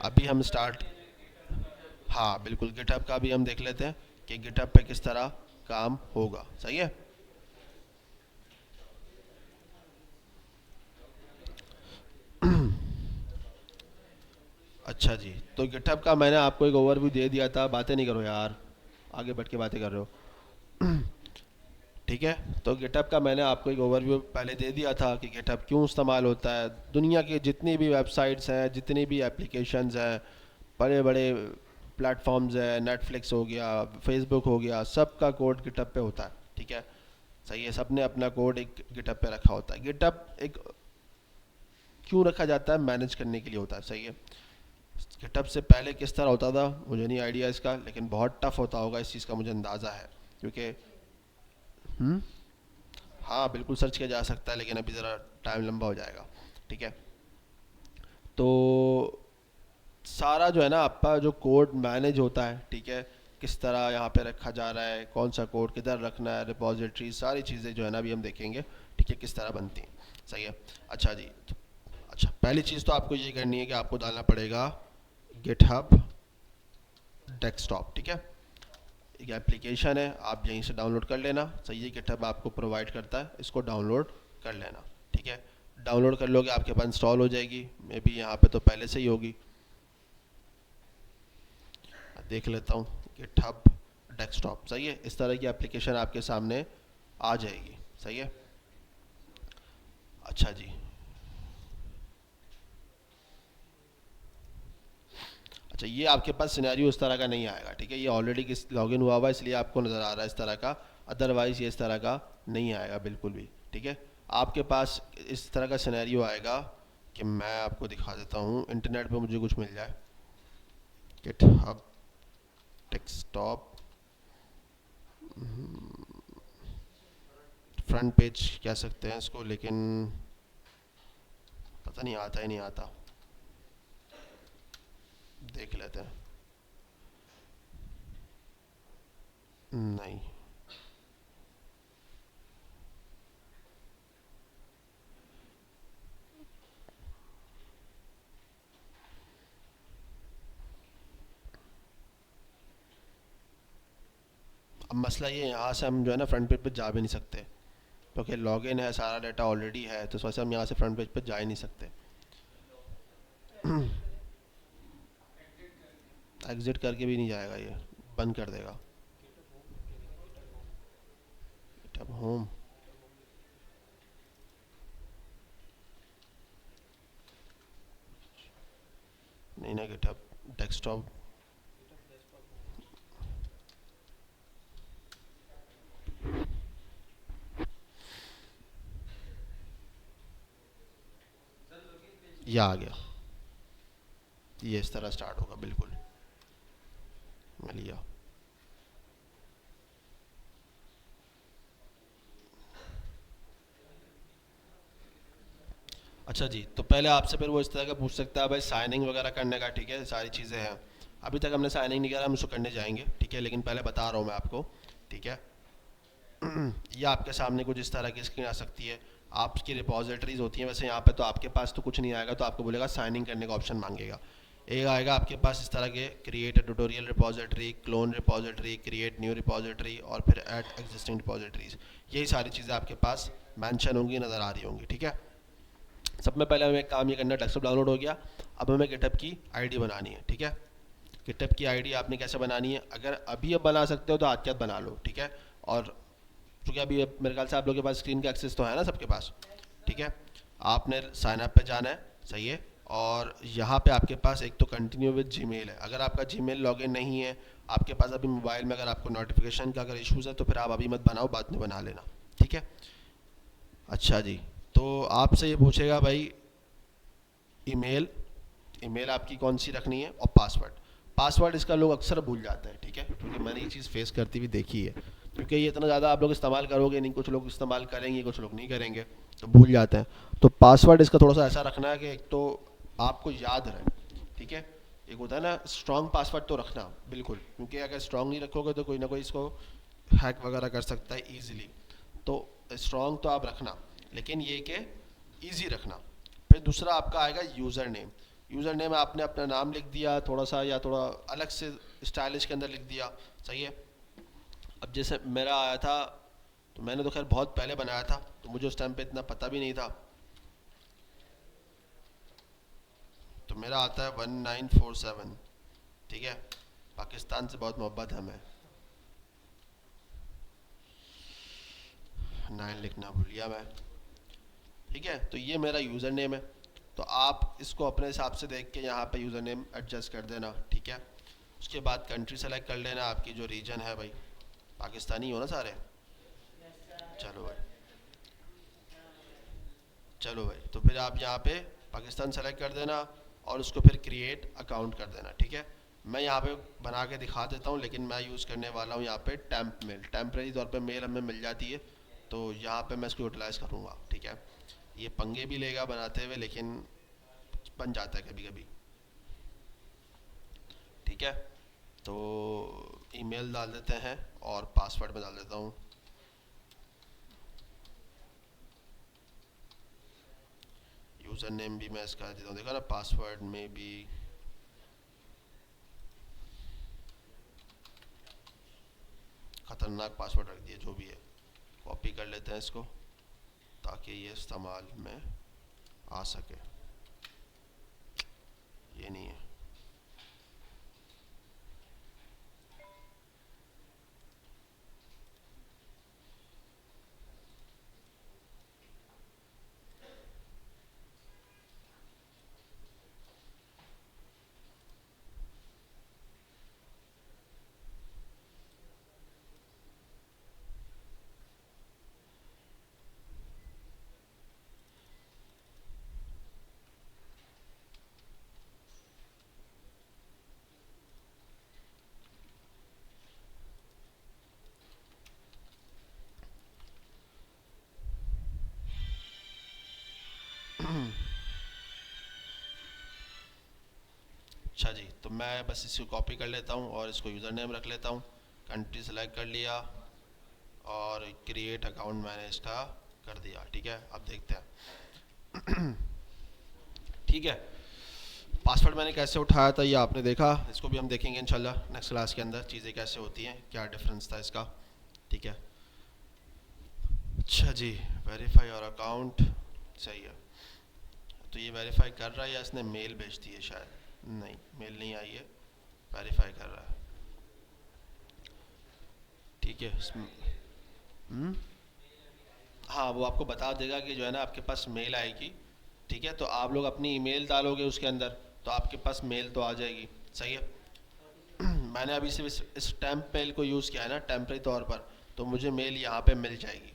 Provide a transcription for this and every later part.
अभी हम स्टार्ट, हाँ बिल्कुल, गिटहब का भी हम देख लेते हैं कि गिटहब पे किस तरह काम होगा। सही है। अच्छा जी, तो गिटहब का मैंने आपको एक ओवरव्यू दे दिया था, बातें नहीं करो यार, आगे बढ़ के बातें कर रहे हो। ठीक है। तो गिटहब का मैंने आपको एक ओवरव्यू पहले दे दिया था कि गिटहब क्यों इस्तेमाल होता है। दुनिया की जितनी भी वेबसाइट्स हैं, जितनी भी एप्लीकेशंस हैं, बड़े बड़े प्लेटफॉर्म्स हैं, नेटफ्लिक्स हो गया, फेसबुक हो गया, सब का कोड गिटहब पे होता है। ठीक है। सही है, सब ने अपना कोड एक गिटहब पे रखा होता है। गिटहब एक क्यों रखा जाता है, मैनेज करने के लिए होता है। सही है। गिटहब से पहले किस तरह होता था मुझे नहीं आइडिया इसका, लेकिन बहुत टफ होता होगा इस चीज़ का मुझे अंदाज़ा है, क्योंकि हम्म, हाँ बिल्कुल सर्च किया जा सकता है, लेकिन अभी ज़रा टाइम लंबा हो जाएगा। ठीक है। तो सारा जो है ना आपका जो कोड मैनेज होता है, ठीक है, किस तरह यहाँ पे रखा जा रहा है, कौन सा कोड किधर रखना है, रिपोजिटरी, सारी चीज़ें जो है ना अभी हम देखेंगे। ठीक है, किस तरह बनती हैं। सही है। अच्छा जी। अच्छा, पहली चीज़ तो आपको ये करनी है कि आपको डालना पड़ेगा गिटहब डेस्कटॉप। ठीक है। एक एप्लीकेशन है, आप यहीं से डाउनलोड कर लेना। सही है, गिटहब आपको प्रोवाइड करता है, इसको डाउनलोड कर लेना। ठीक है। डाउनलोड कर लोगे, आपके पास इंस्टॉल हो जाएगी, मे बी यहाँ पे तो पहले से ही होगी। देख लेता हूँ, गिटहब डेस्कटॉप। सही है, इस तरह की एप्लीकेशन आपके सामने आ जाएगी। सही है। अच्छा जी। अच्छा, ये आपके पास सिनेरियो इस तरह का नहीं आएगा। ठीक है, ये ऑलरेडी किस लॉगिन हुआ हुआ है, इसलिए आपको नज़र आ रहा है इस तरह का। अदरवाइज ये इस तरह का नहीं आएगा बिल्कुल भी। ठीक है। आपके पास इस तरह का सिनेरियो आएगा कि मैं आपको दिखा देता हूँ, इंटरनेट पे मुझे कुछ मिल जाए। गिटहब डेस्कटॉप फ्रंट पेज कह सकते हैं इसको, लेकिन पता नहीं आता ही नहीं आता। देख लेते हैं। नहीं। अब मसला ये, यहाँ से हम जो है ना फ्रंट पेज पे जा भी नहीं सकते, क्योंकि लॉगिन है, सारा डाटा ऑलरेडी है, तो इस वजह से हम यहाँ से फ्रंट पेज पे जा ही नहीं सकते। एग्जिट करके भी नहीं जाएगा, ये बंद कर देगा। GitHub home. नहीं ना, गिटहब डेस्कटॉप। ये आ गया, ये इस तरह स्टार्ट होगा बिल्कुल। मैं लिया। अच्छा जी, तो पहले आपसे फिर वो इस तरह का पूछ सकता है भाई साइनिंग वगैरह करने का। ठीक है, सारी चीज़ें हैं। अभी तक हमने साइनिंग नहीं करा, हम उसको करने जाएंगे। ठीक है, लेकिन पहले बता रहा हूँ मैं आपको। ठीक है। ये आपके सामने कुछ इस तरह की स्क्रीन आ सकती है। आपकी रिपोजिटरीज होती हैं, वैसे यहाँ पे तो आपके पास तो कुछ नहीं आएगा, तो आपको बोलेगा साइनिंग करने का ऑप्शन मांगेगा। एक आएगा आपके पास इस तरह के, create a tutorial repository, clone repository, create new repository, और फिर ऐड एग्जिस्टिंग रिपोजिटरीज। यही सारी चीज़ें आपके पास मेंशन होंगी, नज़र आ रही होंगी। ठीक है। सब में पहले हमें एक काम ये करना है, डेस्कटॉप डाउनलोड हो गया। अब हमें गिटहब की आईडी बनानी है। ठीक है। गिटहब की आईडी आपने कैसे बनानी है, अगर अभी अब बना सकते हो तो आज के बाद बना लो। ठीक है। और क्योंकि अभी मेरे ख्याल से आप लोगों के पास स्क्रीन का एक्सेस तो है ना सबके पास। ठीक है। आपने साइन अप पे जाना है। सही है। और यहाँ पे आपके पास एक तो कंटिन्यू विद जीमेल है, अगर आपका जीमेल लॉगिन नहीं है आपके पास अभी मोबाइल में, अगर आपको नोटिफिकेशन का अगर इश्यूज़ है तो फिर आप अभी मत बनाओ, बाद में बना लेना। ठीक है। अच्छा जी। तो आपसे ये पूछेगा भाई ईमेल, ईमेल आपकी कौन सी रखनी है, और पासवर्ड। पासवर्ड इसका लोग अक्सर भूल जाते हैं। ठीक है, क्योंकि मैंने ये चीज़ फेस करती हुई देखी है, क्योंकि ये इतना ज़्यादा आप लोग इस्तेमाल करोगे नहीं, कुछ लोग इस्तेमाल करेंगे कुछ लोग नहीं करेंगे, तो भूल जाते हैं। तो पासवर्ड इसका थोड़ा सा ऐसा रखना है कि एक तो आपको याद रहे। ठीक है। एक होता है ना स्ट्रॉन्ग पासवर्ड, तो रखना बिल्कुल, क्योंकि अगर स्ट्रॉन्ग नहीं रखोगे तो कोई ना कोई इसको हैक वगैरह कर सकता है ईजिली। तो स्ट्रॉन्ग तो आप रखना, लेकिन ये कि ईजी रखना। फिर दूसरा आपका आएगा यूज़र नेम। यूज़र नेम आपने अपना नाम लिख दिया थोड़ा सा, या थोड़ा अलग से स्टाइलिश के अंदर लिख दिया, सही है। अब जैसे मेरा आया था, तो मैंने तो खैर बहुत पहले बनाया था, तो मुझे उस टाइम पे इतना पता भी नहीं था। तो मेरा आता है 1947, ठीक है। पाकिस्तान से बहुत मोहब्बत है हमें। 9 लिखना भूल गया मैं, ठीक है। तो ये मेरा यूज़र नेम है। तो आप इसको अपने हिसाब से देख के यहाँ पे यूज़र नेम एडजस्ट कर देना, ठीक है। उसके बाद कंट्री सेलेक्ट कर लेना, आपकी जो रीजन है भाई, पाकिस्तानी हो ना सारे। चलो भाई, चलो भाई, तो फिर आप यहाँ पे पाकिस्तान सेलेक्ट कर देना और उसको फिर क्रिएट अकाउंट कर देना, ठीक है। मैं यहाँ पे बना के दिखा देता हूँ, लेकिन मैं यूज़ करने वाला हूँ यहाँ पे टेम्प मेल। टेम्परेरी तौर पे मेल हमें मिल जाती है, तो यहाँ पे मैं इसको यूटिलाइज़ करूँगा, ठीक है। ये पंगे भी लेगा बनाते हुए, लेकिन बन जाता है कभी कभी, ठीक है। तो ईमेल डाल देते हैं और पासवर्ड में डाल देता हूँ। यूज़र नेम भी मैं इसका देता हूँ, देखा ना, पासवर्ड में भी ख़तरनाक पासवर्ड रख दिया, जो भी है। कॉपी कर लेते हैं इसको ताकि ये इस्तेमाल में आ सके। ये नहीं है। अच्छा जी, तो मैं बस इसको कॉपी कर लेता हूँ और इसको यूज़र नेम रख लेता हूँ। कंट्री सेलेक्ट कर लिया और क्रिएट अकाउंट मैंने इसका कर दिया, ठीक है। अब देखते हैं। ठीक है, पासवर्ड मैंने कैसे उठाया था ये आपने देखा, इसको भी हम देखेंगे इंशाल्लाह नेक्स्ट क्लास के अंदर, चीज़ें कैसे होती हैं, क्या डिफरेंस था इसका, ठीक है। अच्छा जी, वेरीफाई और अकाउंट, सही है। तो ये वेरीफाई कर रहा है या इसने मेल भेज दी है शायद, नहीं मेल नहीं आई है, वेरीफाई कर रहा है, ठीक है। हम्म, हाँ वो आपको बता देगा कि जो है ना आपके पास मेल आएगी, ठीक है। तो आप लोग अपनी ईमेल डालोगे उसके अंदर, तो आपके पास मेल तो आ जाएगी, सही है। मैंने अभी सिर्फ इस टेम्प मेल को यूज़ किया है ना टेम्परेरी तौर पर, तो मुझे मेल यहाँ पे मिल जाएगी,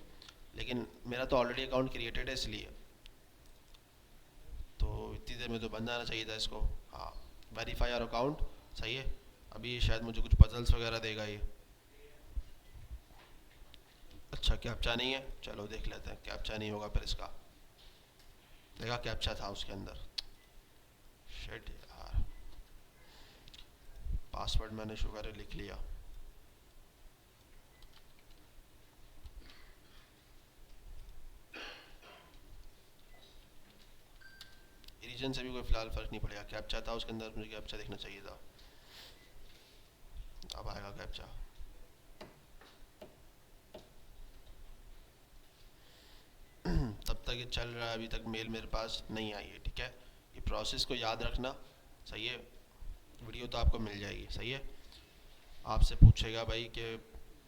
लेकिन मेरा तो ऑलरेडी अकाउंट क्रिएटेड है इसलिए, तो इतनी देर में तो बन जाना चाहिए था इसको। हाँ, वेरीफाई और अकाउंट, सही है। अभी ये शायद मुझे कुछ पजल्स वगैरह देगा ये। अच्छा, कैप्चा नहीं है, चलो देख लेते हैं, कैप्चा नहीं होगा फिर इसका। देखा कैप्चा था उसके अंदर, शिट यार। पासवर्ड मैंने शुगर लिख लिया। रीजन से भी कोई फिलहाल फ़र्क नहीं पड़ेगा, कैप्चा था उसके अंदर, मुझे कैप्चा देखना चाहिए था। अब आएगा कैप्चा। तब तक ये चल रहा है, अभी तक मेल मेरे पास नहीं आई है, ठीक है। ये प्रोसेस को याद रखना, सही है। वीडियो तो आपको मिल जाएगी, सही है। आपसे पूछेगा भाई कि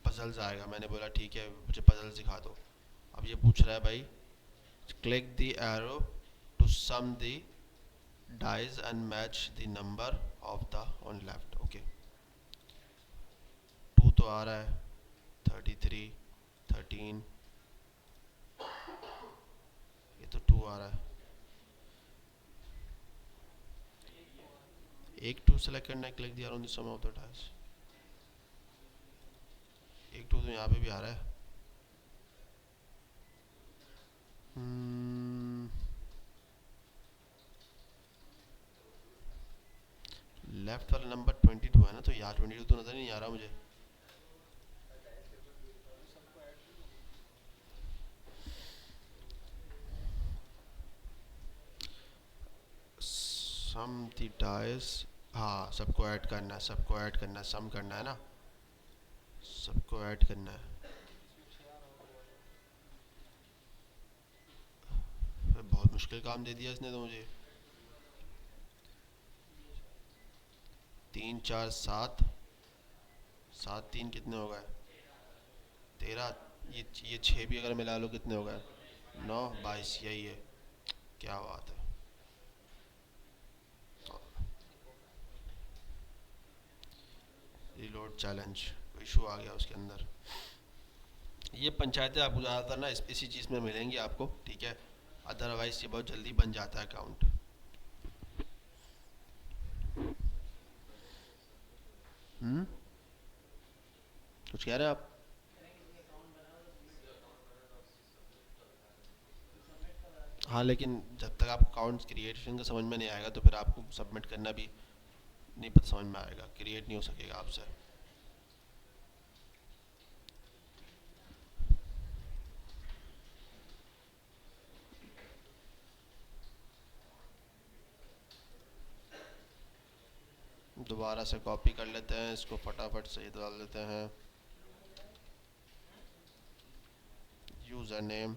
पजल्स आएगा, मैंने बोला ठीक है मुझे पजल्स दिखा दो। अब ये पूछ रहा है भाई, click the arrow to sum the dice and match the number of the on left, okay. 2 तो आ रहा है, 33, 13, ये तो 2 आ रहा है। एक 2 सेलेक्ट करना है, click the arrow on the sum of the dice. एक 2 तो यहाँ पे भी आ रहा है। लेफ्ट वाला नंबर 22 है ना, तो यहाँ 22 तो नज़र ही नहीं आ रहा मुझे। सम द डाइस, हाँ सबको ऐड करना है, सबको ऐड करना है, सम करना है ना, सबको ऐड करना है। फिर बहुत मुश्किल काम दे दिया इसने तो मुझे। 3 4 7, 7 3 कितने हो गए? 13। ये 6 भी अगर मिला लो कितने हो गए? 9 22, यही है। क्या बात है। रीलोड चैलेंज, इशू आ गया उसके अंदर। ये पंचायतें आपको ज़्यादातर ना इसी चीज़ में मिलेंगी आपको, ठीक है। अदरवाइज़ ये बहुत जल्दी बन जाता है अकाउंट। हम्म, कुछ कह रहे हैं आप? हाँ लेकिन जब तक आप अकाउंट क्रिएशन का समझ में नहीं आएगा तो फिर आपको सबमिट करना भी नहीं पता समझ में आएगा, क्रिएट नहीं हो सकेगा आपसे। दोबारा से कॉपी कर लेते हैं इसको, फटाफट से डाल देते हैं। यूज़र नेम,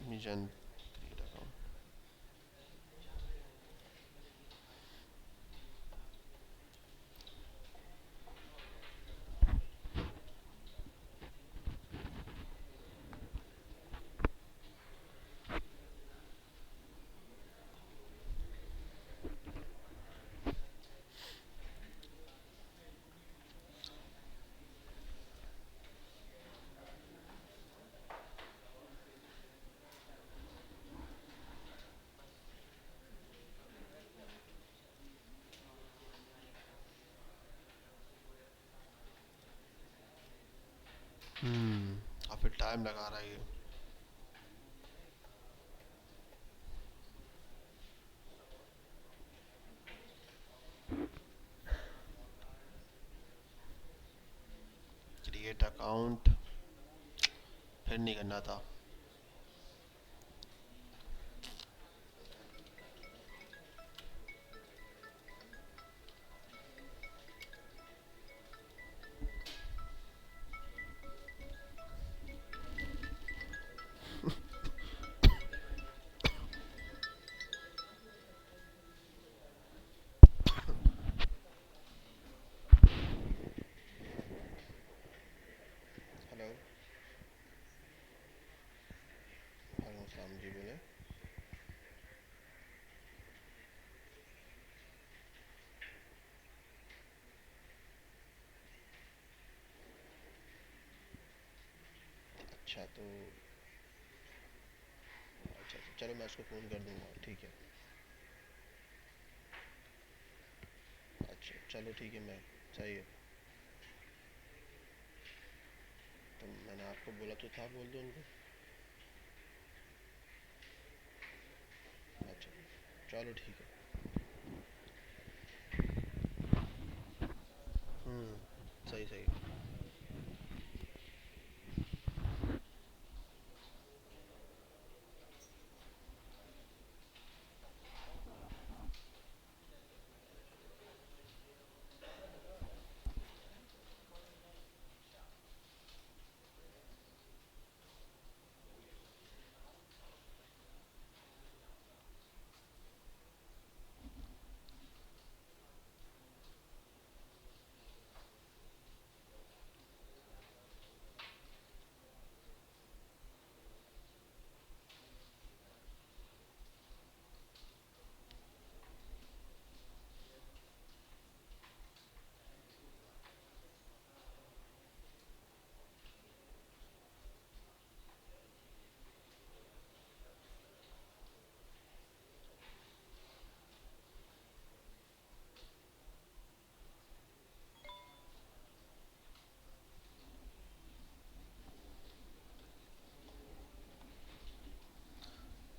मिजन क्रिएट अकाउंट। काफ़ी टाइम लगा रहा है ये। क्रिएट अकाउंट, फिर नहीं करना था। हेलो। वालेकुम सलाम जी, बोले। अच्छा तो अच्छा अच्छा, चलो मैं उसको फ़ोन कर दूंगा, ठीक है। अच्छा चलो ठीक है, मैं सही है। तो मैंने आपको बोला तो था, बोल दो उनको। अच्छा चलो ठीक है। सही सही।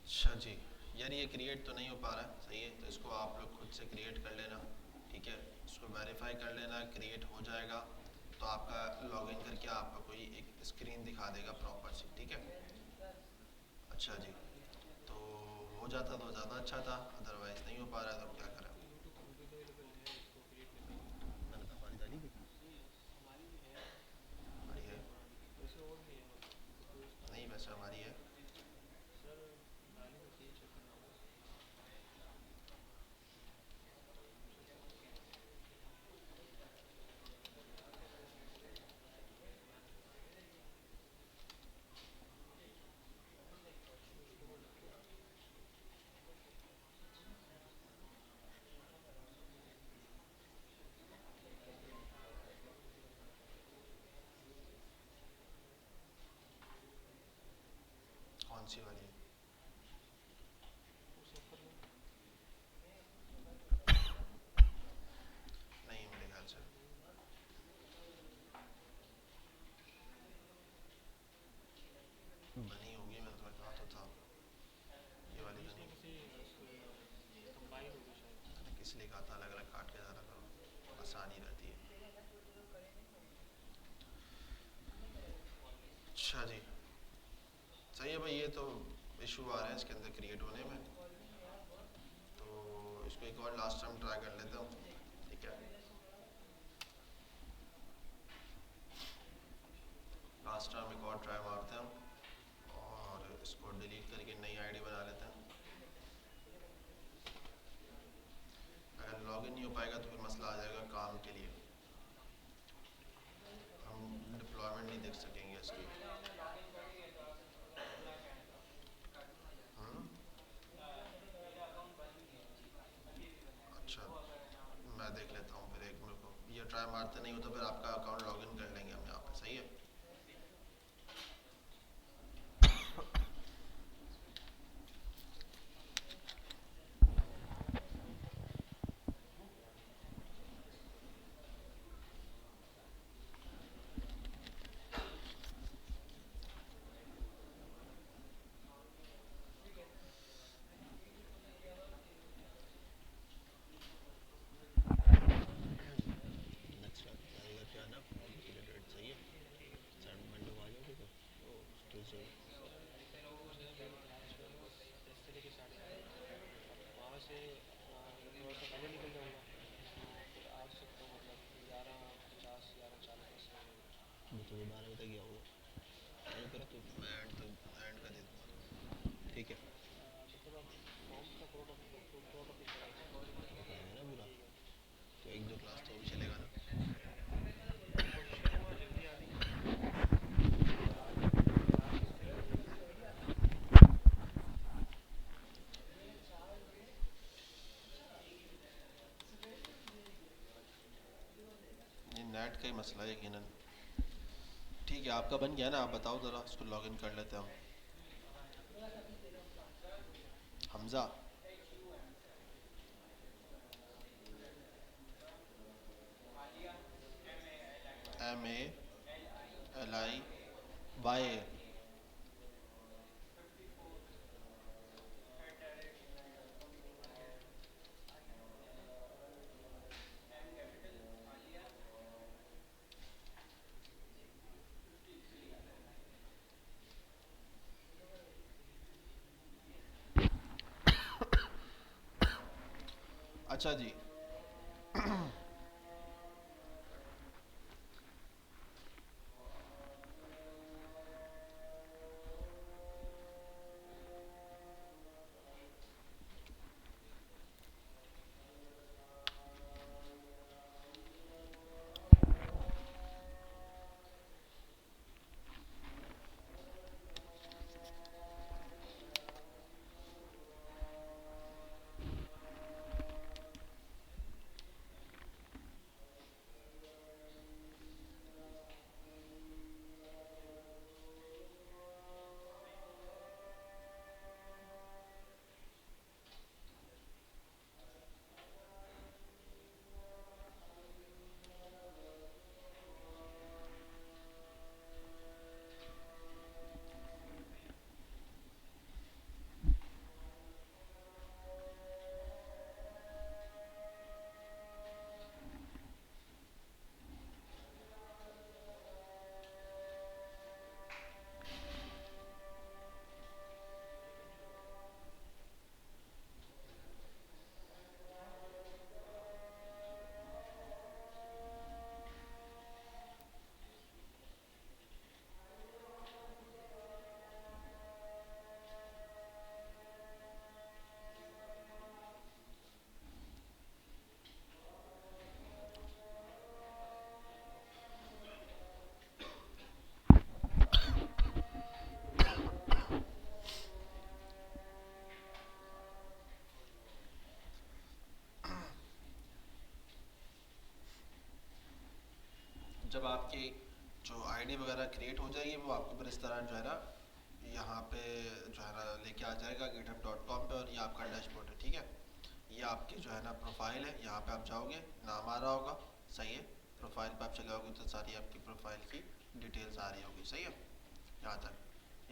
अच्छा जी। यार ये क्रिएट तो नहीं हो पा रहा है, सही है, तो इसको आप लोग खुद से क्रिएट कर लेना, ठीक है। इसको वेरीफाई कर लेना, क्रिएट हो जाएगा तो आपका लॉगिन करके आपका कोई एक स्क्रीन दिखा देगा प्रॉपर सी, ठीक है। अच्छा जी। तो हो जाता तो ज़्यादा अच्छा था, अदरवाइज़ नहीं हो पा रहा है तो क्या करें। मैंने तो हमारी डाली थी। हमारी है। नहीं वैसे हमारी है। कौन सी वाली है? नहीं मेरे ख्याल से बनी होगी, मैंने तुम्हें कहा तो था। ये वाली तो नहीं। मैंने किस लिए कहा था अलग अलग काट के ज़्यादा करो, आसानी रहती है। अच्छा जी। सही है भाई, ये तो इशू आ रहे हैं इसके अंदर क्रिएट होने में। तो इसको एक और लास्ट टाइम ट्राई कर लेता हूँ। ठीक है, लास्ट टाइम एक और ट्राई मारते हैं और इसको डिलीट करके नई आईडी बना लेते हैं। अगर लॉगिन नहीं हो पाएगा तो फिर मसला आ जाएगा काम के लिए, हम डिप्लॉयमेंट नहीं देख सकेंगे इसकी। हम्म। अच्छा, मैं देख लेता हूँ फिर, एक मेरे को ये ट्राई मारते नहीं हो तो फिर आपका अकाउंट लॉगिन कर लेंगे हम यहाँ पे, सही है। नेक्स्ट आएगा क्या ना, रिलेटेड सही है। सेटलमेंट में आ जाओगे तो स्किल से। मैं तुम्हें 12 बजे तक गया होगा, मैंने करा तो मैं एंड का दे दूँगा। ठीक है, वो करेंगे ना पूरा, तो एक दो क्लास तो भी चलेगा ना। ये नेट का ही मसला है यकीनन। ठीक है, आपका बन गया ना, आप बताओ ज़रा, इसको लॉगिन कर लेते हैं हम। हमज़ा। MALIYA। अच्छा जी। जब आपकी जो आईडी वगैरह क्रिएट हो जाएगी वो आपके ऊपर इस तरह जो है ना यहाँ पे जो है ना लेके आ जाएगा github.com पे, और ये आपका डैशबोर्ड है। ठीक है, ये आपकी जो है ना प्रोफाइल है, यहाँ पे आप जाओगे, नाम आ रहा होगा, सही है। प्रोफाइल पे आप चले जाओगे तो सारी आपकी प्रोफाइल की डिटेल्स आ रही होगी, सही है। यहाँ तक,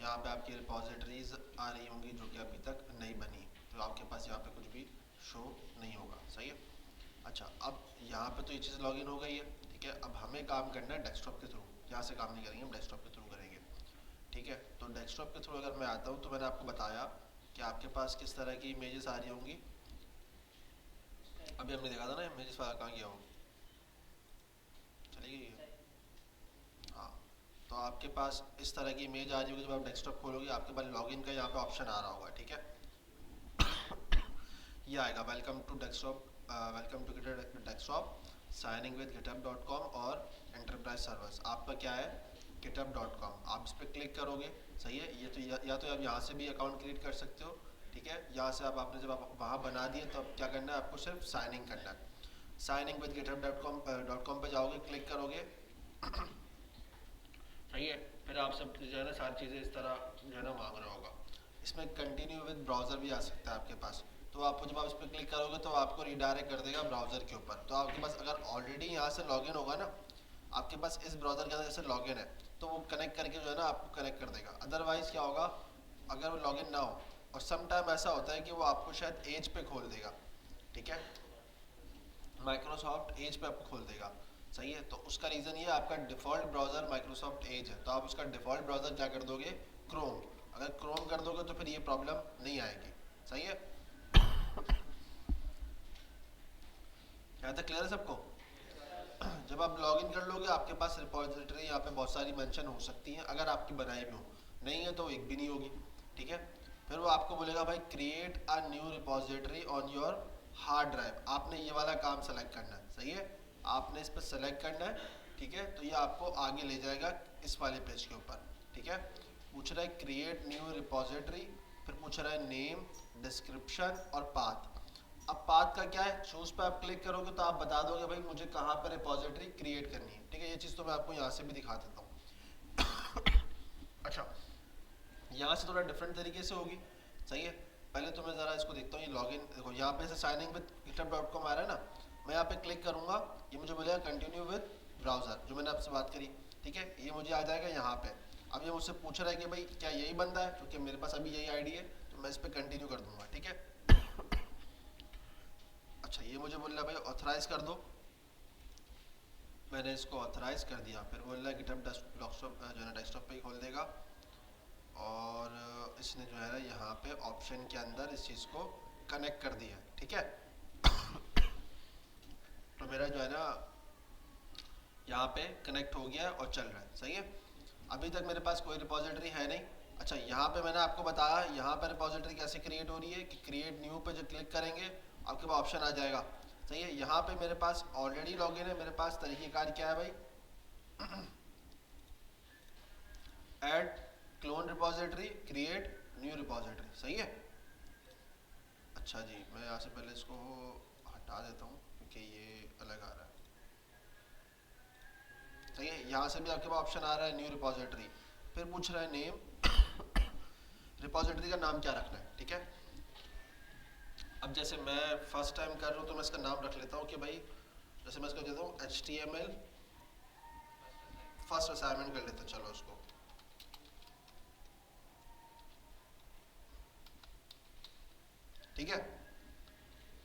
यहाँ पे आपकी रिपोजिटरीज आ रही होंगी जो कि अभी तक नहीं बनी, तो आपके पास यहाँ पे कुछ भी शो नहीं होगा, सही है। अच्छा, अब यहाँ पे तो ये चीज़ लॉगिन हो गई है, ठीक है। अब हमें काम करना है डेस्कटॉप के थ्रू, यहाँ से काम नहीं करेंगे, हम डेस्कटॉप के थ्रू करेंगे, ठीक है। तो डेस्कटॉप के थ्रू अगर मैं आता हूँ तो मैंने आपको बताया कि आपके पास किस तरह की इमेजेस आ रही होंगी। अभी हमने देखा था ना इमेजेस वाला, कहाँ गया हूँ, चली गई है। हाँ, तो आपके पास इस तरह की इमेज आ रही होगी, जब आप डेस्कटॉप खोलोगे आपके पास लॉगिन का यहाँ पे ऑप्शन आ रहा होगा, ठीक है। ये आएगा welcome to desktop, welcome to GitHub desktop, signing with github.com और एंटरप्राइज सर्वर्स। आपका क्या है, github.com, आप इस पर क्लिक करोगे, सही है। ये तो या तो आप यहाँ से भी अकाउंट क्रिएट कर सकते हो, ठीक है। यहाँ से आप आपने जब आप वहाँ बना दिए तो अब क्या करना है, आपको सिर्फ साइनिंग करना है। साइनिंग विद github.com पे जाओगे, क्लिक करोगे, सही है। फिर आप सब जो है ना सारी चीज़ें इस तरह जो है ना मांग रहा होगा। इसमें कंटिन्यू विद ब्राउज़र भी आ सकता है आपके पास, तो आपको जब आप इस पर क्लिक करोगे तो आपको रिडायरेक्ट कर देगा ब्राउज़र के ऊपर। तो आपके पास अगर ऑलरेडी यहाँ से लॉगिन होगा ना, आपके पास इस ब्राउज़र के अंदर जैसे लॉगिन है तो वो कनेक्ट करके जो है ना आपको कनेक्ट कर देगा। अदरवाइज़ क्या होगा, अगर वो लॉगिन ना हो, और सम टाइम ऐसा होता है कि वो आपको शायद एज पे खोल देगा, ठीक है, माइक्रोसॉफ्ट एज पे आपको खोल देगा, सही है। तो उसका रीज़न ये आपका डिफ़ॉल्ट ब्राउज़र माइक्रोसॉफ्ट एज है, तो आप उसका डिफ़ॉल्ट ब्राउज़र क्या कर दोगे, क्रोम। अगर क्रोम कर दोगे तो फिर ये प्रॉब्लम नहीं आएगी, सही है। यहाँ तक क्लियर है सबको। जब आप लॉगिन कर लोगे आपके पास रिपोजिटरी यहाँ पे बहुत सारी मेंशन हो सकती हैं, अगर आपकी बनाई भी हो, नहीं है तो एक भी नहीं होगी, ठीक है। फिर वो आपको बोलेगा भाई create a new repository on your hard drive, आपने ये वाला काम सेलेक्ट करना है, सही है। आपने इस पर सेलेक्ट करना है, ठीक है। तो ये आपको आगे ले जाएगा इस वाले पेज के ऊपर, ठीक है। पूछ रहा है क्रिएट न्यू रिपोजिटरी, फिर पूछ रहा है नेम, डिस्क्रिप्शन और पाथ। अब पाथ का क्या है, चूज पे आप क्लिक करोगे तो आप बता दोगे भाई मुझे कहाँ पर रिपोजिटरी क्रिएट करनी है, ठीक है। ये चीज़ तो मैं आपको यहाँ से भी दिखा देता हूँ। अच्छा, यहाँ से थोड़ा डिफरेंट तरीके से होगी, सही है। पहले तो मैं ज़रा इसको देखता हूँ, ये लॉगिन देखो, यहाँ पे से साइनिंग विद github.com आ रहा है ना, मैं यहाँ पे क्लिक करूँगा, ये मुझे बोलेगा कंटिन्यू विद ब्राउज़र, जो मैंने आपसे बात करी, ठीक है। ये मुझे आ जाएगा यहाँ पे। अब ये मुझसे पूछ रहा है कि भाई क्या यही बंदा है, क्योंकि मेरे पास अभी यही आईडी है, तो मैं इस पर कंटिन्यू कर दूंगा, ठीक है। अच्छा, ये मुझे बोल रहा है भाई ऑथराइज कर दो, मैंने इसको ऑथराइज कर दिया। फिर बोल रहा है गिटहब डेस्कटॉप जो है ना डेस्कटॉप पे ही खोल देगा, और इसने जो है ना यहाँ पे ऑप्शन के अंदर इस चीज़ को कनेक्ट कर दिया, ठीक है। तो मेरा जो है ना यहाँ पे कनेक्ट हो गया और चल रहा है, सही है। अभी तक मेरे पास कोई रिपोजिटरी है नहीं। अच्छा, यहाँ पे मैंने आपको बताया यहाँ पर रिपोजिटरी कैसे क्रिएट हो रही है, कि क्रिएट न्यू पे जो क्लिक करेंगे आपके पास ऑप्शन आ जाएगा, सही है। यहाँ पे मेरे पास ऑलरेडी लॉगिन है, मेरे पास तरीक़ेकार क्या है भाई, add clone repository, create new repository, सही है। अच्छा जी, मैं यहाँ से पहले इसको हटा देता हूँ क्योंकि ये अलग आ रहा है, सही है। यहाँ से भी आपके पास ऑप्शन आ रहा है न्यू रिपोजिटरी, फिर पूछ रहा है नेम, रिपोजिटरी का नाम क्या रखना है, ठीक है। अब जैसे मैं फर्स्ट टाइम कर रहा हूँ तो मैं इसका नाम रख लेता हूँ कि भाई, जैसे मैं इसको देता हूँ HTML फर्स्ट असाइनमेंट कर लेते हैं, चलो उसको, ठीक है।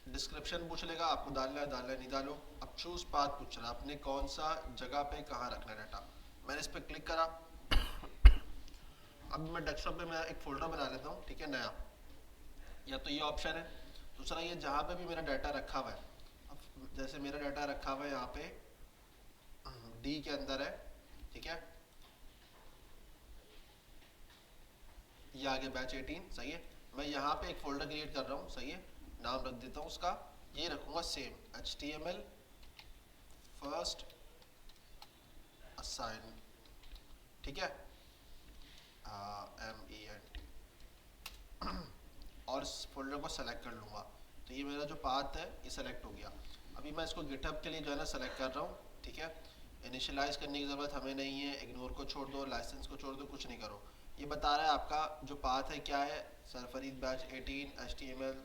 डिस्क्रिप्शन पूछ लेगा, आपको डालना है नहीं डालो। अब चूज पाथ पूछ रहा है, आपने कौन सा जगह पे कहाँ रखना है डाटा। मैंने इस पर क्लिक करा, अब मैं डेस्कटॉप पे मैं एक फोल्डर बना लेता हूँ, ठीक है, नया। या तो ये ऑप्शन है, दूसरा ये जहाँ पे भी मेरा डाटा रखा हुआ है। अब जैसे मेरा डाटा रखा हुआ है यहाँ पे डी के अंदर है, ठीक है, ये आगे बैच 18, सही है। मैं यहाँ पे एक फोल्डर क्रिएट कर रहा हूँ, सही है, नाम रख देता हूँ उसका, ये रखूँगा सेम HTML फर्स्ट असाइन, ठीक है, MENT, और इस फोल्डर को सेलेक्ट कर लूँगा। तो ये मेरा जो पाथ है ये सेलेक्ट हो गया। अभी मैं इसको गिटहब के लिए जो है ना सेलेक्ट कर रहा हूँ, ठीक है। इनिशियलाइज करने की ज़रूरत हमें नहीं है, इग्नोर को छोड़ दो, लाइसेंस को छोड़ दो, कुछ नहीं करो। ये बता रहा है आपका जो पाथ है क्या है, सरफरीद बैच 18 HTML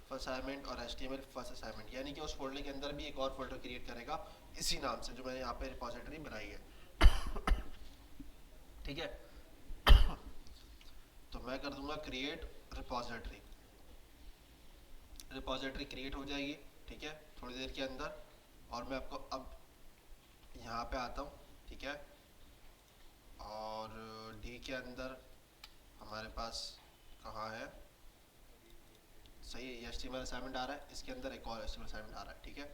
फर्स्ट असाइनमेंट और HTML फर्स्ट असाइनमेंट, यानी कि उस फोल्डर के अंदर भी एक और फोल्डर क्रिएट करेगा इसी नाम से जो मैंने यहाँ पे रिपोजिटरी बनाई है। ठीक है, तो मैं कर दूंगा क्रिएट रिपोजिटरी, रिपोजिटरी क्रिएट हो जाएगी। ठीक है, थोड़ी देर के अंदर। और मैं आपको अब यहाँ पे आता हूँ। ठीक है, और डी के अंदर हमारे पास कहाँ है, सही है, ये HTML असाइनमेंट आ रहा है, इसके अंदर एक और HTML असाइनमेंट आ रहा है। ठीक है,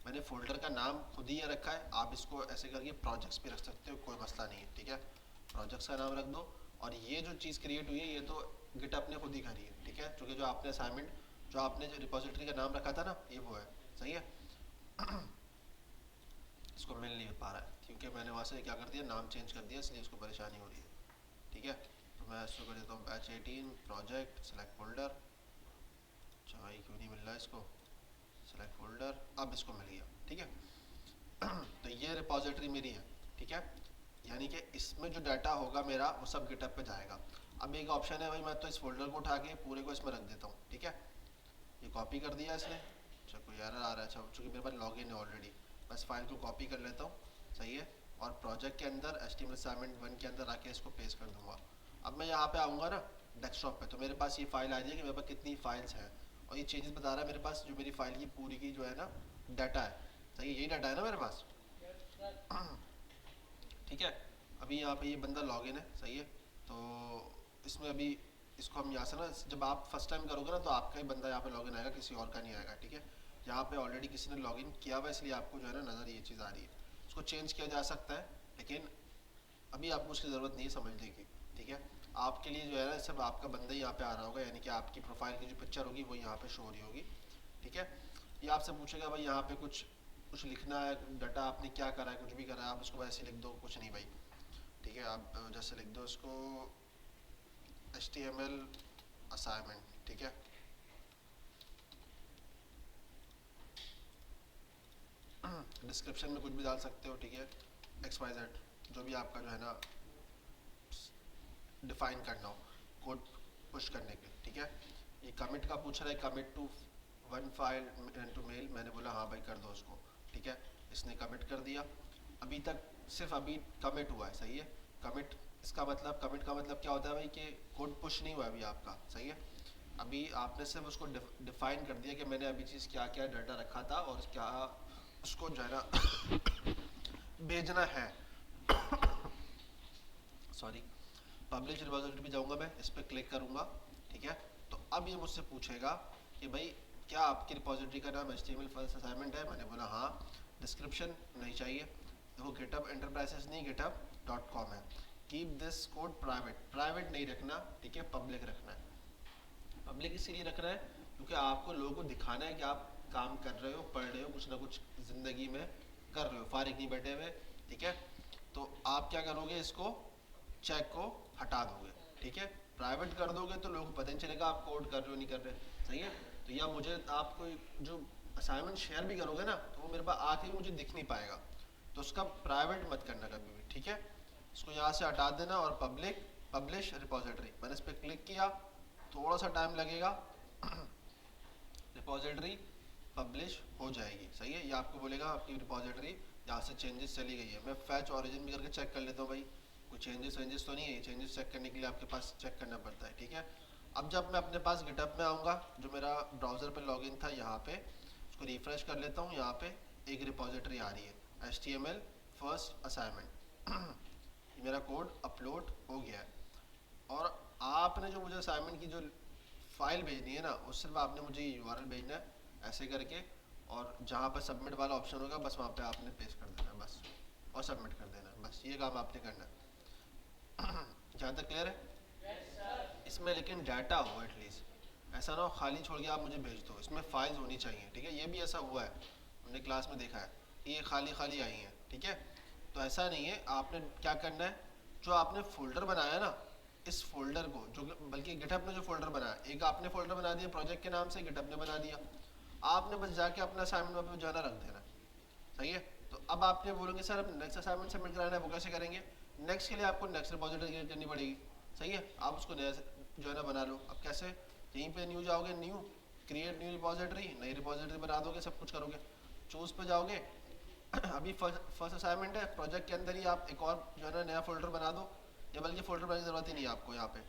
मैंने फोल्डर का नाम खुद ही ये रखा है, आप इसको ऐसे करके प्रोजेक्ट्स भी रख सकते हो, कोई मसला नहीं है। ठीक है, प्रोजेक्ट्स का नाम रख दो। और ये जो चीज़ क्रिएट हुई है ये तो गिटहब ने खुद ही करी है। ठीक है, क्योंकि जो आपने असाइनमेंट, जो आपने जो रिपोजिटरी का नाम रखा था ना, ये वो है। सही है, इसको मिल नहीं पा रहा है क्योंकि मैंने वहाँ से क्या कर दिया, नाम चेंज कर दिया, इसलिए उसको परेशानी हो रही है। ठीक है, तो मैं इसको कर देता हूँ बैच 18 प्रोजेक्ट सेलेक्ट फोल्डर। अच्छा, ये क्यों नहीं मिल रहा है इसको, सेलेक्ट फोल्डर, अब इसको मिल गया। ठीक है, तो ये रिपोजिटरी मेरी है। ठीक है, यानी कि इसमें जो डाटा होगा मेरा वो सब गिटहब पे जाएगा। अब एक ऑप्शन है भाई, मैं तो इस फोल्डर को उठा के पूरे को इसमें रख देता हूँ। ठीक है, ये कॉपी कर दिया इसने। अच्छा, कोई एरर आ रहा है, अच्छा चूँकि मेरे पास लॉगिन है ऑलरेडी, बस फाइल को कॉपी कर लेता हूँ। सही है, और प्रोजेक्ट के अंदर HTML असाइनमेंट 1 के अंदर आके इसको पेस्ट कर दूँगा। अब मैं यहाँ पे आऊँगा ना डेस्कटॉप पे, तो मेरे पास ये फाइल आ जाएगी कि मेरे पास कितनी फाइल्स हैं, और ये चेंजेस बता रहा है मेरे पास जो मेरी फाइल की पूरी की जो है ना डाटा है। सही है, यही डाटा है ना मेरे पास। ठीक है, अभी यहाँ पे ये बंदा लॉगिन है। सही है, तो इसमें अभी इसको हम यहाँ से ना, जब आप फर्स्ट टाइम करोगे ना तो आपका ही बंदा यहाँ पे लॉगिन आएगा, किसी और का नहीं आएगा। ठीक है, यहाँ पे ऑलरेडी किसी ने लॉगिन किया हुआ है, इसलिए आपको जो है ना नज़र ये चीज़ आ रही है। इसको चेंज किया जा सकता है, लेकिन अभी आपको उसकी ज़रूरत नहीं है समझने की। ठीक है, आपके लिए जो है ना सिर्फ आपका बंदा ही यहाँ पे आ रहा होगा, यानी कि आपकी प्रोफाइल की जो पिक्चर होगी वो यहाँ पे शो हो रही होगी। ठीक है, ये आपसे पूछेगा भाई यहाँ पे कुछ कुछ लिखना है, डाटा आपने क्या करा है, कुछ भी करा है, आप उसको वैसे लिख दो, कुछ नहीं भाई। ठीक है, आप जैसे लिख दो इसको HTML असाइनमेंट। ठीक है, डिस्क्रिप्शन में कुछ भी डाल सकते हो। ठीक है, XYZ जो भी आपका जो है ना डिफाइन करना हो कोड पुश करने के। ठीक है, ये कमिट का पूछ रहा है, commit to 1 file to main, मैंने बोला हाँ भाई कर दो उसको। ठीक है, इसने कमिट कर दिया। अभी तक सिर्फ अभी कमिट हुआ है। सही है, कमिट इसका मतलब, कमिट का मतलब क्या होता है भाई कि कोड पुश नहीं हुआ अभी आपका। सही है, अभी आपने सिर्फ उसको डिफाइन कर दिया कि मैंने अभी चीज़ क्या क्या डाटा रखा था और क्या उसको जो है ना भेजना है। सॉरी, पब्लिश रिपोजिटरी पे जाऊंगा, मैं इस पर क्लिक करूंगा। ठीक है, तो अब ये मुझसे पूछेगा कि भाई क्या आपकी रिपोजिटरी का नाम HTML फर्स्ट असाइनमेंट है, मैंने बोला हाँ। डिस्क्रिप्शन नहीं चाहिए, देखो गिटहब एंटरप्राइजेस नहीं, github.com है। Keep this code private, private नहीं रखना। ठीक है, पब्लिक रखना है। पब्लिक इसीलिए रख रहा है क्योंकि आपको लोगों को दिखाना है कि आप काम कर रहे हो, पढ़ रहे हो, कुछ ना कुछ ज़िंदगी में कर रहे हो, फारिग नहीं बैठे हुए। ठीक है, तो आप क्या करोगे, इसको चेक को हटा दोगे। ठीक है, प्राइवेट कर दोगे तो लोगों को पता नहीं चलेगा आप कोड कर रहे हो नहीं कर रहे। सही है, तो या मुझे आप कोई जो असाइनमेंट शेयर भी करोगे ना तो वो मेरे पास आके ही मुझे दिख नहीं पाएगा, तो उसका प्राइवेट मत करना कभी भी। ठीक है, इसको यहाँ से हटा देना और पब्लिक पब्लिश रिपोजिटरी, मैंने इस पर क्लिक किया, थोड़ा सा टाइम लगेगा, रिपोजिटरी पब्लिश हो जाएगी। सही है, ये आपको बोलेगा आपकी रिपोजिटरी यहाँ से चेंजेस चली गई है। मैं फैच ओरिजिन भी करके चेक कर लेता हूँ भाई कोई चेंजेस वेंजेस तो नहीं है। चेंजेस चेक करने के लिए आपके पास चेक करना पड़ता है। ठीक है, अब जब मैं अपने पास गिटहब में आऊँगा, जो मेरा ब्राउज़र पे लॉगिन था, यहाँ पे उसको रिफ्रेश कर लेता हूँ, यहाँ पे एक रिपोजिटरी आ रही है HTML फर्स्ट असाइनमेंट, मेरा कोड अपलोड हो गया है। और आपने जो मुझे असाइनमेंट की जो फाइल भेजनी है ना, उस सिर्फ आपने मुझे URL भेजना है ऐसे करके, और जहाँ पर सबमिट वाला ऑप्शन होगा बस वहाँ पे आपने पेस्ट कर देना है बस, और सबमिट कर देना है बस, ये काम आपने करना है। जहाँ तक क्लियर है? इसमें लेकिन डाटा हो एटलीस्ट, ऐसा ना हो खाली छोड़ के आप मुझे भेज दो, इसमें फाइल्स होनी चाहिए। ठीक है, ये भी ऐसा हुआ है, हमने क्लास में देखा है कि ये खाली खाली आई हैं। ठीक है, तो ऐसा नहीं है, आपने क्या करना है, जो आपने फोल्डर बनाया ना, इस फोल्डर को जो, बल्कि गिटहब ने जो फोल्डर बनाया, एक आपने फोल्डर बना दिया प्रोजेक्ट के नाम से, गिटहब ने बना दिया, आपने बस जाके अपना असाइनमेंट वहाँ पे जाना रख देना। सही है, तो अब आपने बोलोगे सर अब नेक्स्ट असाइनमेंट सबमिट कराना है, वो कैसे करेंगे? नेक्स्ट के लिए आपको नेक्स्ट रिपोजिटरी क्रिएट करनी पड़ेगी, सही है। आप उसको नया जो है ना बना लो। अब कैसे? यहीं पे न्यू जाओगे, न्यू क्रिएट न्यू रिपोजिटरी, नई रिपोजिटरी बना दोगे, सब कुछ करोगे। चूज़ पे जाओगे अभी फर्स्ट असाइनमेंट है, प्रोजेक्ट के अंदर ही आप एक और जो है ना नया फोल्डर बना दो, या बल्कि फोल्डर बनाने की ज़रूरत ही नहीं है आपको। यहाँ पे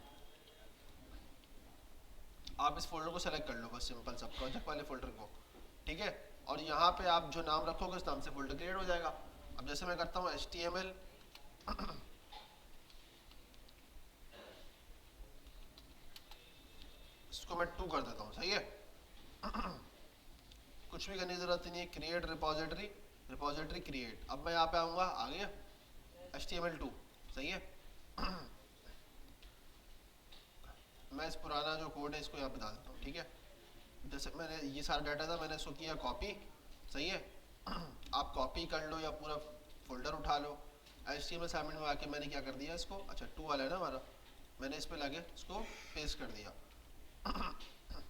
आप इस फोल्डर को सेलेक्ट कर लो, बस सिंपल सा प्रोजेक्ट वाले फोल्डर को, ठीक है। और यहाँ पे आप जो नाम रखोगे उस नाम से फोल्डर क्रिएट हो जाएगा। अब जैसे मैं करता हूँ HTML इसको मैं 2 कर देता हूँ, सही है। कुछ भी करने की जरूरत नहीं है, क्रिएट रिपोजिटरी, रिपोजिटरी क्रिएट। अब मैं यहाँ पे आऊँगा, आ गया HTML2, सही है। मैं इस पुराना जो कोड है इसको यहाँ पे डाल देता हूँ, ठीक है। जैसे मैंने ये सारा डाटा था, मैंने इसको किया कॉपी, सही है। आप कॉपी कर लो या पूरा फोल्डर उठा लो। HTML असाइनमेंट में आके मैंने क्या कर दिया इसको, अच्छा 2 वाला है ना हमारा, मैंने इस पे लाके इसको पेस्ट कर दिया।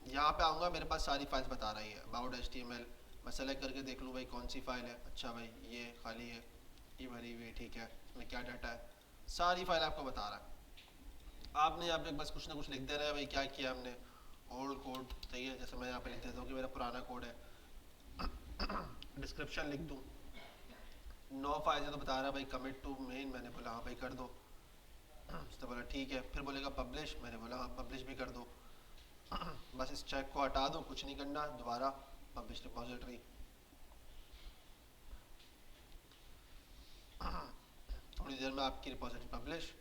यहाँ पे आऊँगा, मेरे पास सारी फाइल्स बता रही है अबाउट HTML। मैं सेलेक्ट करके देख लूँ भाई कौन सी फाइल है। अच्छा भाई ये खाली है, ये भरी हुई है, ठीक है। इसमें क्या डाटा है, सारी फाइल आपको बता रहा है। आपने यहाँ पे बस कुछ ना कुछ लिख देना है भाई, क्या किया हमने, ओल्ड कोड, सही है। जैसे मैं यहाँ पे लिख देता हूँ कि मेरा पुराना कोड है। डिस्क्रिप्शन लिख दूँ, 9 फाइल है तो बता रहा है भाई कमिट टू मेन, मैंने बोला हाँ भाई कर दो। उसने बोला ठीक है, फिर बोलेगा पब्लिश, मैंने बोला हाँ पब्लिश भी कर दो। बस इस चेक को हटा दो, कुछ नहीं करना, दोबारा पब्लिश रिपोजिटरी। थोड़ी देर में आपकी रिपोजिटरी पब्लिश।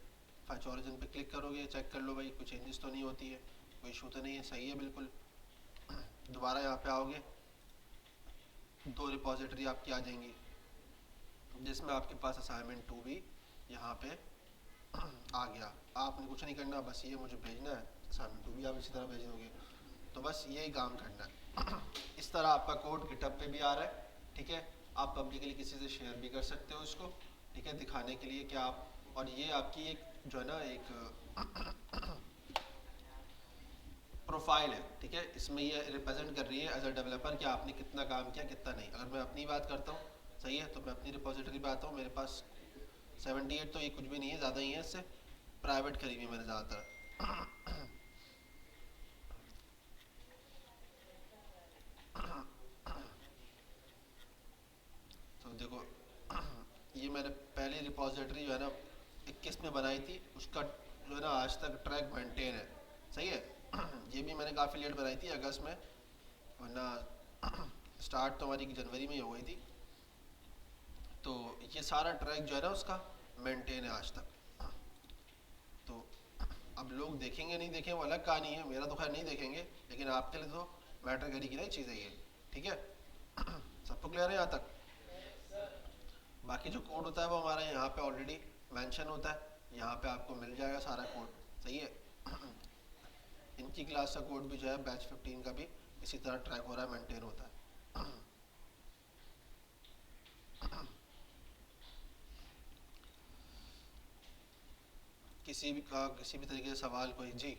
फैच ओरिजिन पे क्लिक करोगे, चेक कर लो भाई कोई चेंजेस तो नहीं होती है, कोई इशू तो नहीं है, सही है बिल्कुल। दोबारा यहाँ पे आओगे, 2 रिपोजिटरी आपकी आ जाएंगी, जिसमें आपके पास असाइनमेंट 2 भी यहाँ पे आ गया। आपने कुछ नहीं करना, बस ये मुझे भेजना है, असाइनमेंट 2 भी आप इसी तरह भेज दोगे। तो बस यही काम करना है। इस तरह आपका कोड गिटहब पे भी आ रहा है, ठीक है। आप पब्लिकली किसी से शेयर भी कर सकते हो इसको, ठीक है, दिखाने के लिए कि आप, और ये आपकी एक जो है ना एक प्रोफाइल है, ठीक है। इसमें ये रिप्रेजेंट कर रही है एज अ डेवलपर कि आपने कितना काम किया कितना नहीं। अगर मैं अपनी बात करता हूँ, सही है, तो मैं अपनी रिपोजिटरी पे आता हूँ, मेरे पास 78 तो ये कुछ भी नहीं है, ज़्यादा ही है इससे, प्राइवेट करी हुई मैंने ज़्यादातर। तो देखो ये मैंने पहली रिपोजिटरी जो है ना 21 में बनाई थी, उसका जो है ना आज तक ट्रैक मेंटेन है, सही है। ये भी मैंने काफ़ी लेट बनाई थी, अगस्त में, वरना स्टार्ट तो हमारी जनवरी में ही हो गई थी। तो ये सारा ट्रैक जो है ना उसका मेंटेन है आज तक। तो अब लोग देखेंगे नहीं देखें वो अलग कहानी है, मेरा तो खैर नहीं देखेंगे, लेकिन आपके लिए तो मैटर करेगी ना चीज़ है ये, ठीक है। सबको क्लियर है यहाँ तक? बाकी जो कोड होता है वो हमारा यहाँ पे ऑलरेडी मेंशन होता है, यहाँ पे आपको मिल जाएगा सारा कोड, सही है। इनकी क्लास का कोड भी जो है बैच 15 का भी इसी तरह ट्रैक हो रहा है, मेंटेन होता है। किसी भी का किसी भी तरीके से सवाल कोई जी?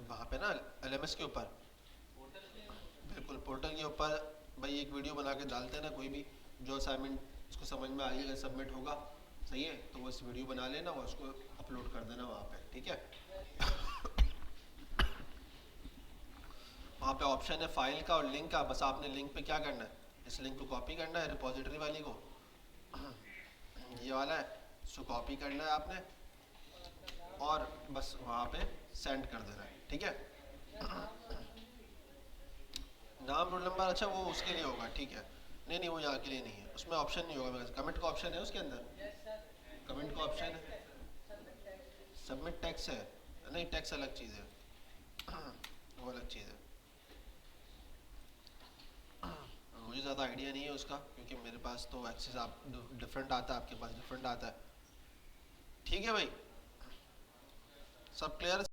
वहाँ पे ना LMS के ऊपर, बिल्कुल पोर्टल के ऊपर भाई एक वीडियो बना के डालते हैं ना, कोई भी जो असाइनमेंट उसको समझ में आएगा सबमिट होगा, सही है, तो वो इस वीडियो बना लेना और उसको अपलोड कर देना वहाँ पे, ठीक है। वहाँ पे ऑप्शन है फाइल का और लिंक का, बस आपने लिंक पे क्या करना है, इस लिंक को कॉपी करना है, रिपोजिटरी वाली को, ये वाला है, इसको कॉपी करना है आपने और बस वहाँ पे सेंड कर देना है, ठीक है। नाम रोल नंबर, अच्छा वो उसके लिए होगा, ठीक है। नहीं नहीं वो यहाँ के लिए नहीं है, उसमें ऑप्शन नहीं होगा, कमेंट का ऑप्शन है उसके अंदर, कमेंट का ऑप्शन है, सबमिट टैक्स है, नहीं टैक्स अलग चीज़ है। वो अलग चीज़ है, मुझे ज़्यादा आइडिया नहीं है उसका, क्योंकि मेरे पास तो एक्सेस आप डिफरेंट आता है, आपके पास डिफरेंट आता है, ठीक है भाई। सब क्लियर?